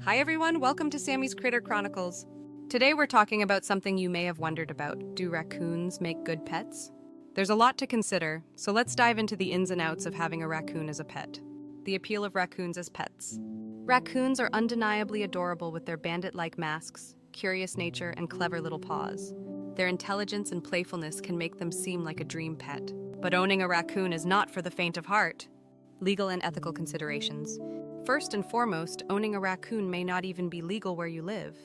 Hi everyone, welcome to Sammy's Critter Chronicles. Today we're talking about something you may have wondered about. Do raccoons make good pets? There's a lot to consider, so let's dive into the ins and outs of having a raccoon as a pet. The appeal of raccoons as pets. Raccoons are undeniably adorable with their bandit-like masks, curious nature, and clever little paws. Their intelligence and playfulness can make them seem like a dream pet. But owning a raccoon is not for the faint of heart. Legal and ethical considerations. First and foremost, owning a raccoon may not even be legal where you live.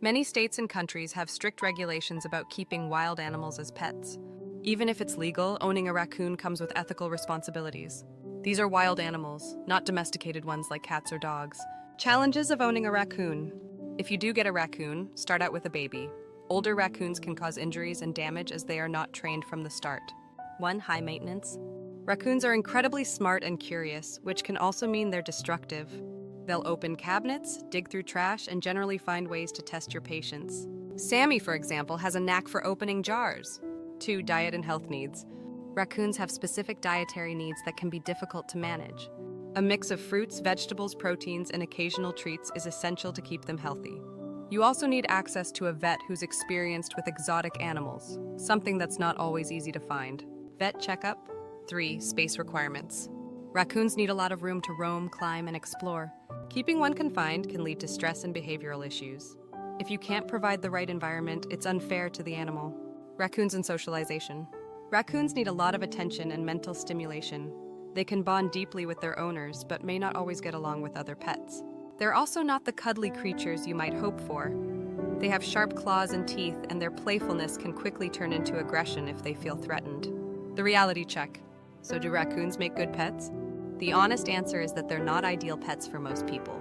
Many states and countries have strict regulations about keeping wild animals as pets. Even if it's legal, owning a raccoon comes with ethical responsibilities. These are wild animals, not domesticated ones like cats or dogs. Challenges of owning a raccoon. If you do get a raccoon, start out with a baby. Older raccoons can cause injuries and damage as they are not trained from the start. 1. High maintenance. Raccoons are incredibly smart and curious, which can also mean they're destructive. They'll open cabinets, dig through trash, and generally find ways to test your patience. Sammy, for example, has a knack for opening jars. 2. Diet and health needs. Raccoons have specific dietary needs that can be difficult to manage. A mix of fruits, vegetables, proteins, and occasional treats is essential to keep them healthy. You also need access to a vet who's experienced with exotic animals, something that's not always easy to find. Vet checkup. 3. Space requirements. Raccoons need a lot of room to roam, climb, and explore. Keeping one confined can lead to stress and behavioral issues. If you can't provide the right environment, it's unfair to the animal. Raccoons and socialization. Raccoons need a lot of attention and mental stimulation. They can bond deeply with their owners, but may not always get along with other pets. They're also not the cuddly creatures you might hope for. They have sharp claws and teeth, and their playfulness can quickly turn into aggression if they feel threatened. The reality check. So do raccoons make good pets? The honest answer is that they're not ideal pets for most people.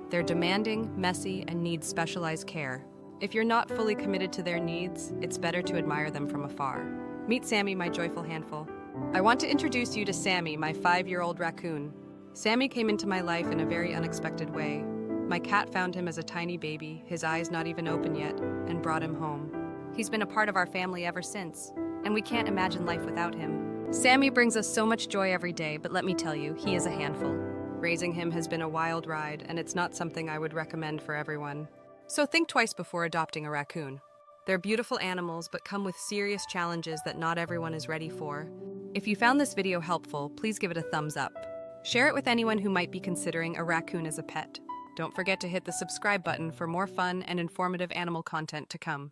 They're demanding, messy, and need specialized care. If you're not fully committed to their needs, it's better to admire them from afar. Meet Sammy, my joyful handful. I want to introduce you to Sammy, my 5-year-old raccoon. Sammy came into my life in a very unexpected way. My cat found him as a tiny baby, his eyes not even open yet, and brought him home. He's been a part of our family ever since, and we can't imagine life without him. Sammy brings us so much joy every day, but let me tell you, he is a handful. Raising him has been a wild ride, and it's not something I would recommend for everyone. So think twice before adopting a raccoon. They're beautiful animals, but come with serious challenges that not everyone is ready for. If you found this video helpful, please give it a thumbs up. Share it with anyone who might be considering a raccoon as a pet. Don't forget to hit the subscribe button for more fun and informative animal content to come.